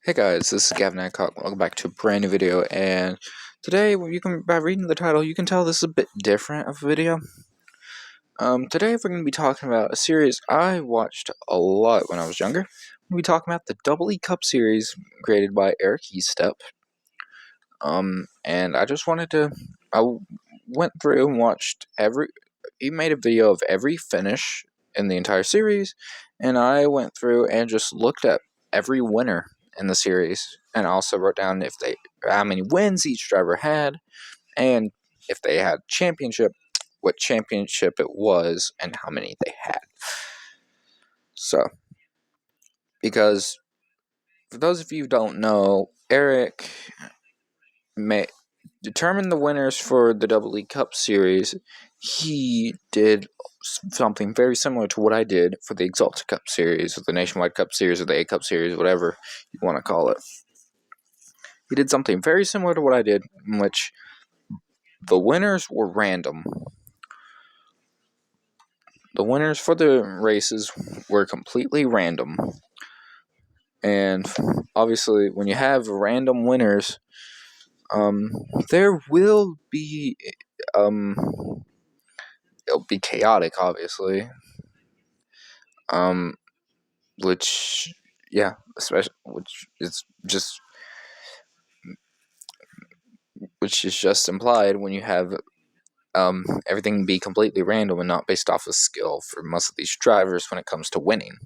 Hey guys, this is Gavin Adcock. Welcome back to a brand new video. And today, by reading the title, you can tell this is a bit different of a video. Today we're going to be talking about a series I watched a lot when I was younger. We'll be talking about the Double E Cup series created by Eric Estep. And I just I went through and watched he made a video of every finish in the entire series, and I went through and just looked at every winner in the series, and also wrote down how many wins each driver had, and if they had championship, what championship it was, and how many they had. So, because for those of you who don't know, Eric determine the winners for the Double E Cup series. He did something very similar to what I did for the Exalted Cup series, or the Nationwide Cup series, or the A Cup series, whatever you want to call it. He did something very similar to what I did, in which the winners were random. The winners for the races were completely random. And obviously, when you have random winners, there will be it'll be chaotic, obviously. Which is just implied when you have everything be completely random and not based off of skill for most of these drivers when it comes to winning.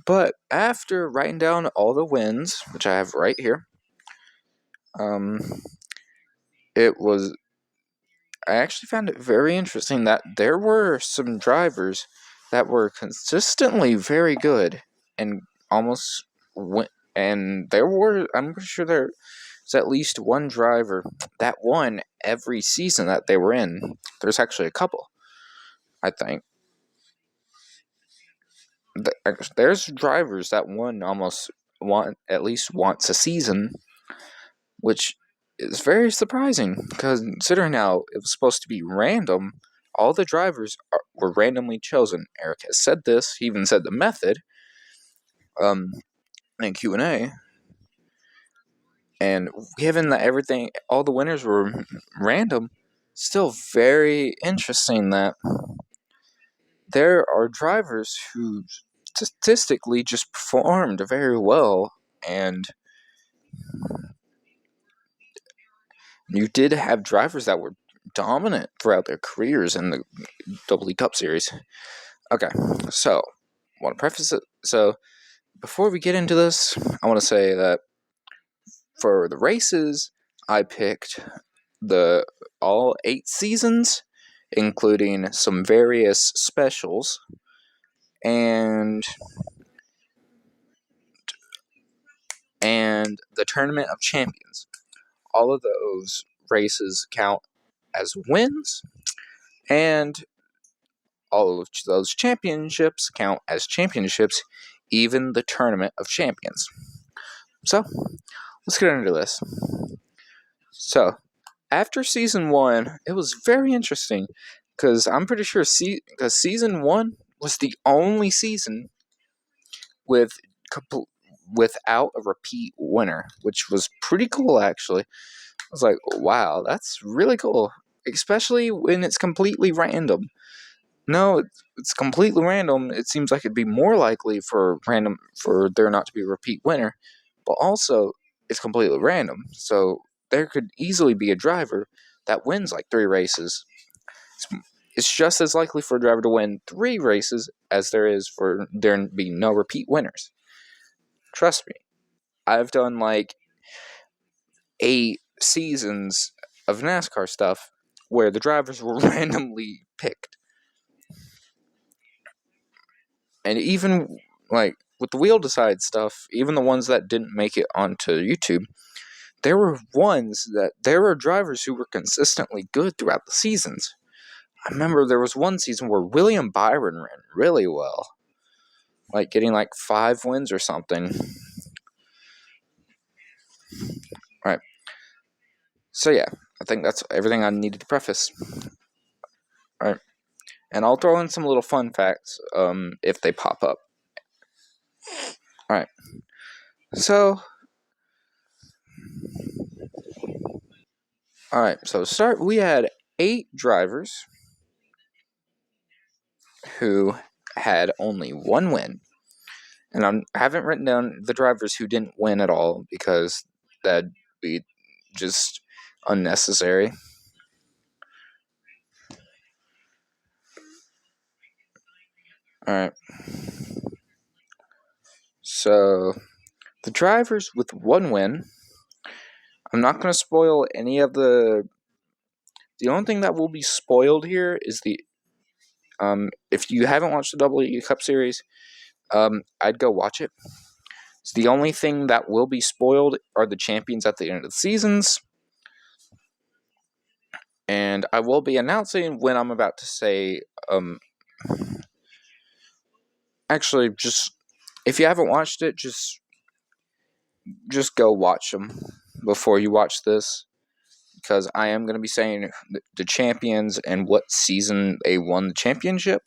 But after writing down all the wins, which I have right here, I actually found it very interesting that there were some drivers that were consistently very good and almost win. And I'm pretty sure there's at least one driver that won every season that they were in. There's actually a couple, I think. There's drivers that won at least once a season, which is very surprising, considering how it was supposed to be random. All the drivers were randomly chosen. Eric has said this. He even said the method in Q&A. And given that all the winners were random, still very interesting that there are drivers who statistically just performed very well, and you did have drivers that were dominant throughout their careers in the Double E Cup series. Okay, so I want to preface it. So before we get into this, I want to say that for the races, I picked all 8 seasons, including some various specials, and the Tournament of Champions. All of those races count as wins, and all of those championships count as championships, even the Tournament of Champions. So, let's get into this. So, after Season 1, it was very interesting, because I'm pretty sure Season 1 was the only season without a repeat winner, which was pretty cool, actually. I was like, wow, that's really cool, especially when it's completely random. No, it's completely random. It seems like it'd be more likely for there not to be a repeat winner, but also it's completely random. So there could easily be a driver that wins like 3 races. It's just as likely for a driver to win 3 races as there is for there to be no repeat winners. Trust me, I've done like 8 seasons of NASCAR stuff where the drivers were randomly picked. And even like with the Wheel Decide stuff, even the ones that didn't make it onto YouTube, there were drivers who were consistently good throughout the seasons. I remember there was one season where William Byron ran really well, like getting like 5 wins or something. Right. So yeah, I think that's everything I needed to preface. Alright. And I'll throw in some little fun facts if they pop up. Alright. So, alright, so start. We had 8 drivers who had only one win. And I haven't written down the drivers who didn't win at all because that'd be just unnecessary. Alright. So, the drivers with one win, I'm not going to spoil any of the. The only thing that will be spoiled here is the. If you haven't watched the W Cup Series, I'd go watch it. So the only thing that will be spoiled are the champions at the end of the seasons. And I will be announcing when I'm about to say. Actually, just if you haven't watched it, just go watch them before you watch this, because I am going to be saying the champions and what season they won the championship.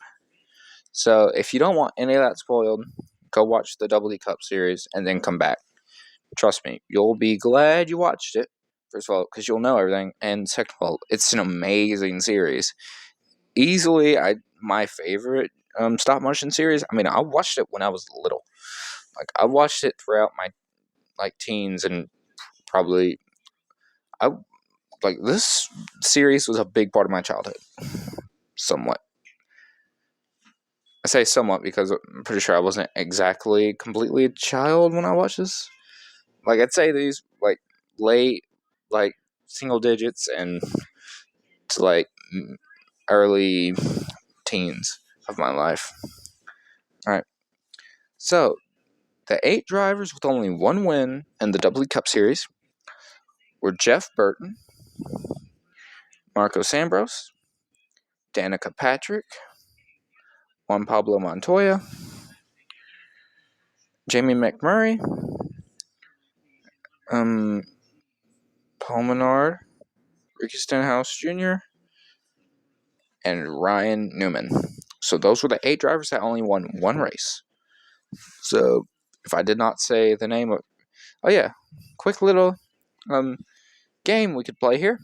So if you don't want any of that spoiled, go watch the W Cup Series and then come back. Trust me, you'll be glad you watched it. First of all, because you'll know everything, and second of all, it's an amazing series. Easily, my favorite stop motion series. I mean, I watched it when I was little. Like I watched it throughout my teens, and probably this series was a big part of my childhood. Somewhat. I say somewhat because I'm pretty sure I wasn't exactly completely a child when I watched this. Like I'd say these late single digits and to early teens of my life. Alright. So the 8 drivers with only one win in the W Cup Series were Jeff Burton, Marco Sambros, Danica Patrick, Juan Pablo Montoya, Jamie McMurray, Paul Menard, Ricky Stenhouse Jr., and Ryan Newman. So those were the 8 drivers that only won one race. So if I did not say the name of... Oh yeah, quick little game we could play here.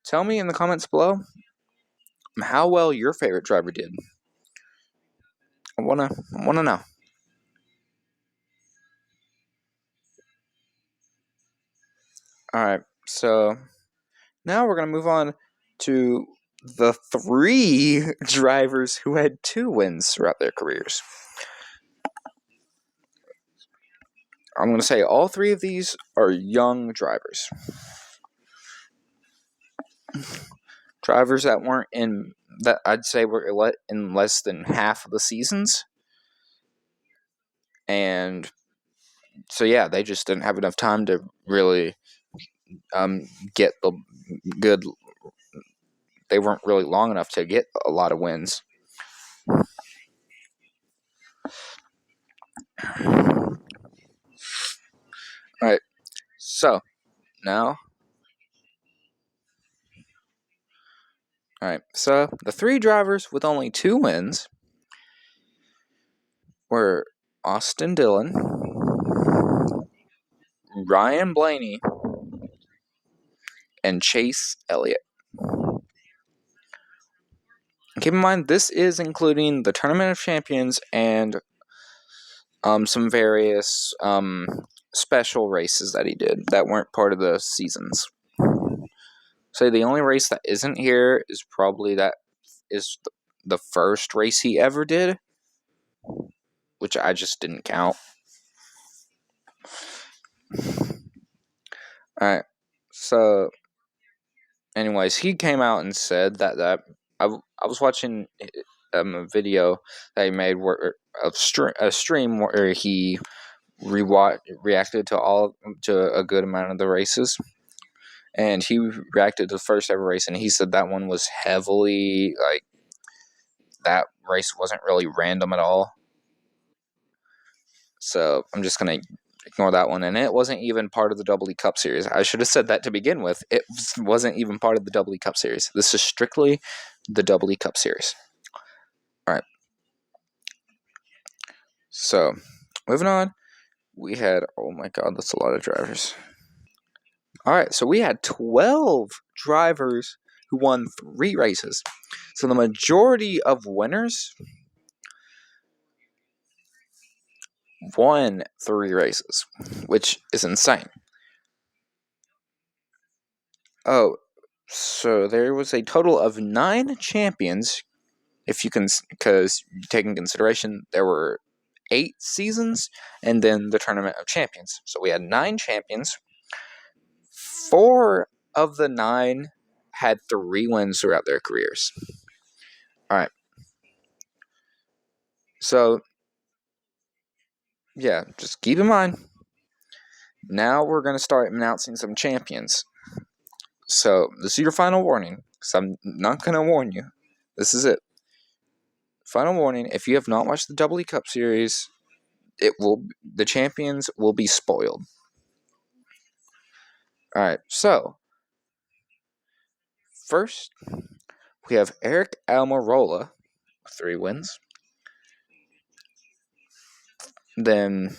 Tell me in the comments below how well your favorite driver did. I wanna know. Alright, so now we're gonna move on to the 3 drivers who had 2 wins throughout their careers. I'm going to say all 3 of these are young drivers. Drivers that weren't in, that I'd say were in less than half of the seasons. And so, yeah, they just didn't have enough time to really get the good. They weren't really long enough to get a lot of wins. Alright, so now. Alright, so the 3 drivers with only 2 wins were Austin Dillon, Ryan Blaney, and Chase Elliott. Keep in mind, this is including the Tournament of Champions and some various special races that he did that weren't part of the seasons. So the only race that isn't here is probably the first race he ever did, which I just didn't count. Alright, so anyways, he came out and said that I was watching a video that he made a stream where he reacted to a good amount of the races, and he reacted to the first ever race, and he said that one was heavily that race wasn't really random at all. So I'm just gonna ignore that one, and it wasn't even part of the W Cup Series. I should have said that to begin with. It wasn't even part of the W Cup Series. This is strictly the W Cup Series. All right. So moving on, we had, oh my god, that's a lot of drivers. All right, so we had 12 drivers who won 3 races. So the majority of winners won 3 races, which is insane. Oh, so there was a total of 9 champions, if you can, because you take in consideration there were 8 seasons and then the Tournament of Champions. So we had 9 champions. 4 of the 9 had 3 wins throughout their careers. All right. So, yeah, just keep in mind. Now we're going to start announcing some champions. So, this is your final warning. So I'm not going to warn you. This is it. Final warning. If you have not watched the WWE Cup Series, the champions will be spoiled. All right. So, first, we have Eric Almirola, 3 wins. Then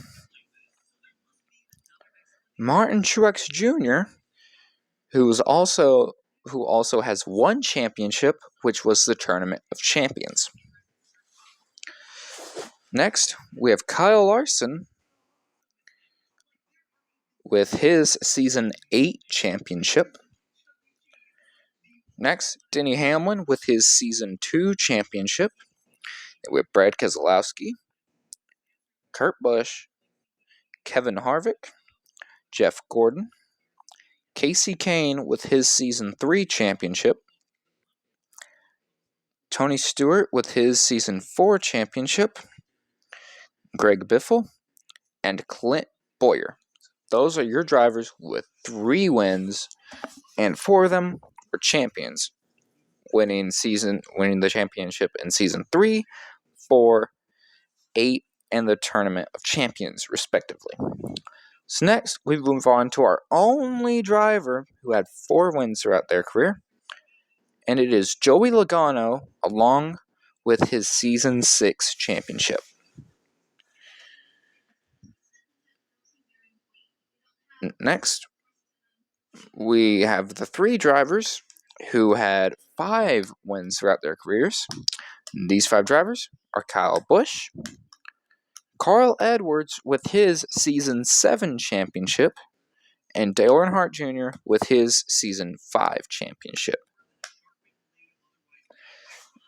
Martin Truex Jr., who also has 1 championship, which was the Tournament of Champions. Next, we have Kyle Larson with his Season 8 championship. Next, Denny Hamlin with his Season 2 championship. We have Brad Keselowski, Kurt Busch, Kevin Harvick, Jeff Gordon, Kasey Kahne with his Season 3 championship, Tony Stewart with his Season 4 championship, Greg Biffle, and Clint Bowyer. Those are your drivers with 3 wins, and 4 of them were champions, winning the championship in Season 3, 4, 8, and the Tournament of Champions, respectively. So next, we move on to our only driver who had 4 wins throughout their career, and it is Joey Logano, along with his Season 6 championship. Next, we have the 3 drivers who had 5 wins throughout their careers. These 5 drivers are Kyle Busch, Carl Edwards with his Season 7 championship, and Dale Earnhardt Jr. with his Season 5 championship.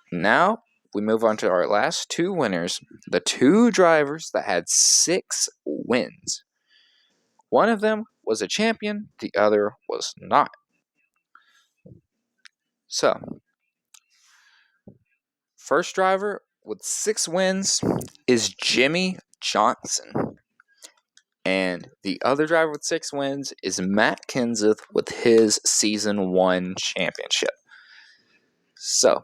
Now, we move on to our last 2 winners, the 2 drivers that had 6 wins. One of them was a champion, the other was not. So, first driver with 6 wins is Jimmie Johnson. And the other driver with 6 wins is Matt Kenseth with his Season 1 championship. So,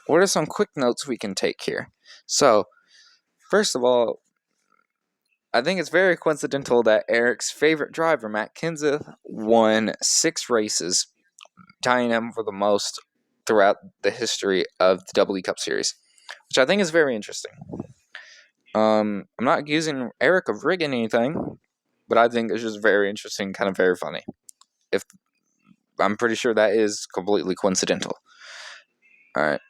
what are some quick notes we can take here? So, first of all, I think it's very coincidental that Eric's favorite driver, Matt Kenseth, won 6 races, tying him for the most throughout the history of the WWE Cup Series, which I think is very interesting. I'm not accusing Eric of rigging anything, but I think it's just very interesting, kind of very funny. I'm pretty sure that is completely coincidental. All right.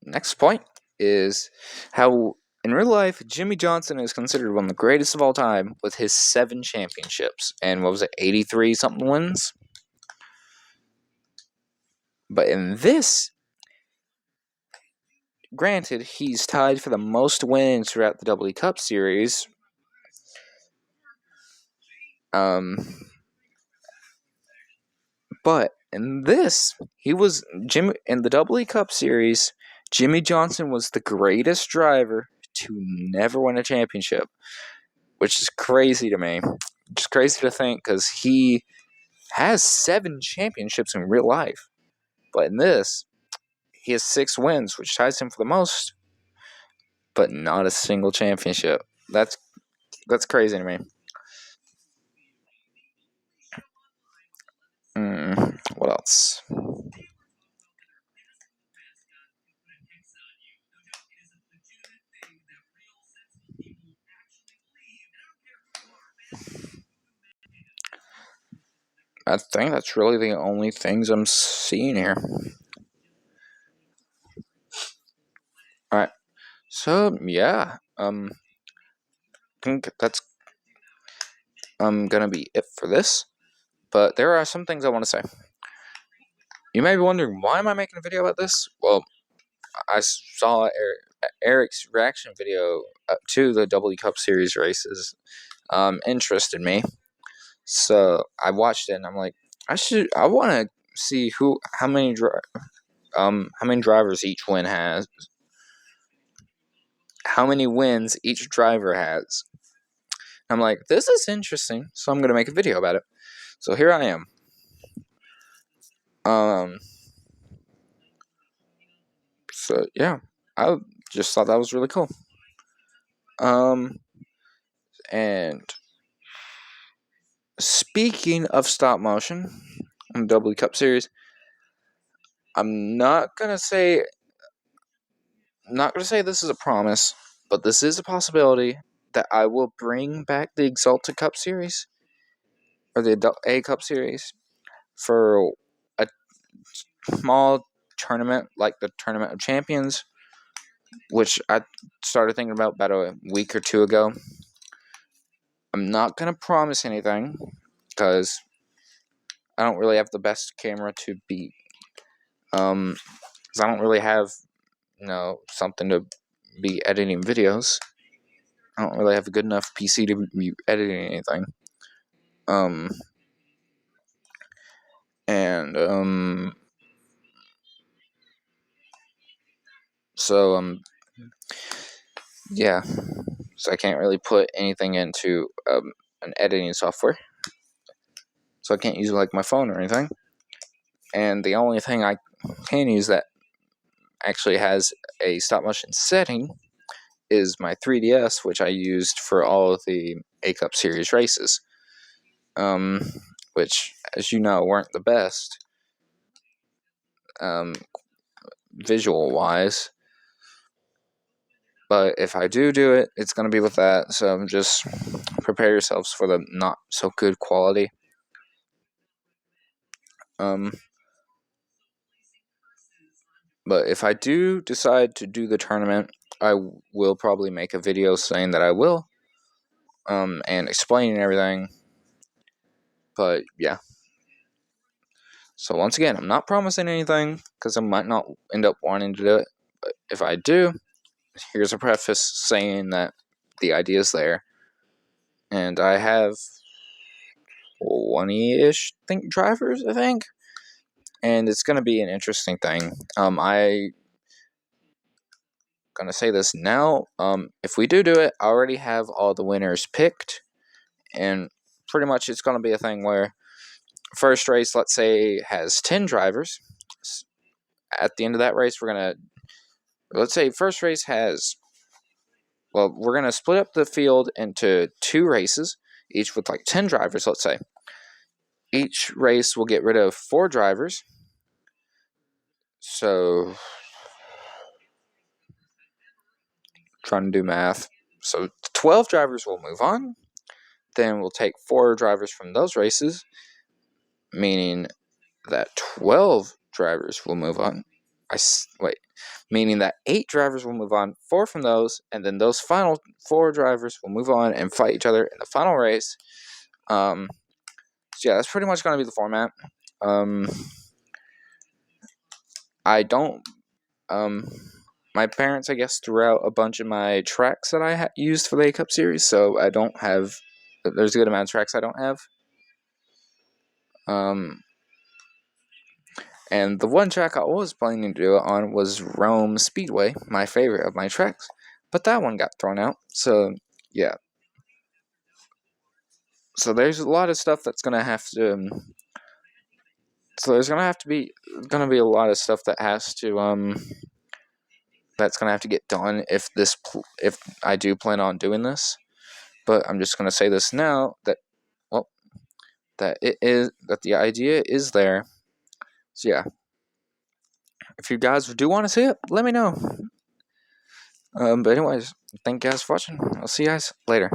Next point is how, in real life, Jimmie Johnson is considered one of the greatest of all time with his 7 championships. And what was it, 83-something wins? But in this, granted, he's tied for the most wins throughout the WWE Cup Series. But in this, in the WWE Cup Series, Jimmie Johnson was the greatest driver to never win a championship, which is crazy to me. Just crazy to think, because he has 7 championships in real life. But in this, he has 6 wins, which ties him for the most, but not a single championship. That's crazy to me. What else? I think that's really the only things I'm seeing here. Alright. So, yeah. I think that's gonna be it for this. But there are some things I want to say. You may be wondering, why am I making a video about this? Well, I saw Eric's reaction video to the W Cup Series races. Interested me. So I watched it and I'm like, I want to see how many drivers each win has, how many wins each driver has. I'm like, this is interesting, so I'm gonna make a video about it. So here I am. So yeah, I just thought that was really cool. And speaking of stop motion in the W Cup Series, I'm not gonna say this is a promise, but this is a possibility that I will bring back the Exalted Cup Series or the A Cup Series for a small tournament like the Tournament of Champions, which I started thinking about a week or two ago. I'm not gonna promise anything because I don't really have the best camera to beat. Because I don't really have, something to be editing videos. I don't really have a good enough PC to be editing anything. Yeah. So I can't really put anything into an editing software. So I can't use like my phone or anything. And the only thing I can use that actually has a stop motion setting is my 3DS, which I used for all of the A Cup Series races. Which, as you know, weren't the best visual wise. But if I do it, it's going to be with that. So just prepare yourselves for the not so good quality. But if I do decide to do the tournament, I will probably make a video saying that I will, and explaining everything. But yeah. So once again, I'm not promising anything because I might not end up wanting to do it. But if I do, here's a preface saying that the idea is there, and I have 20-ish drivers, I think, and it's gonna be an interesting thing. I gonna say this now. If we do it, I already have all the winners picked, and pretty much it's gonna be a thing where first race, let's say, has 10 drivers. At the end of that race, let's say first race has, we're gonna split up the field into 2 races, each with like 10 drivers, let's say. Each race will get rid of 4 drivers. So, trying to do math. So 12 drivers will move on. Then we'll take 4 drivers from those races, meaning that 12 drivers will move on. Meaning that 8 drivers will move on, 4 from those, and then those final 4 drivers will move on and fight each other in the final race. So yeah, that's pretty much going to be the format. I don't. My parents, I guess, threw out a bunch of my tracks that I used for the A Cup Series, so I don't have. There's a good amount of tracks I don't have. And the one track I was planning to do it on was Rome Speedway, my favorite of my tracks, but that one got thrown out. So yeah. So there's a lot of stuff that's gonna have to. So there's gonna be a lot of stuff that has to that's gonna have to get done if I do plan on doing this. But I'm just gonna say this now that the idea is there. So yeah, if you guys do want to see it, let me know. But anyways, thank you guys for watching. I'll see you guys later.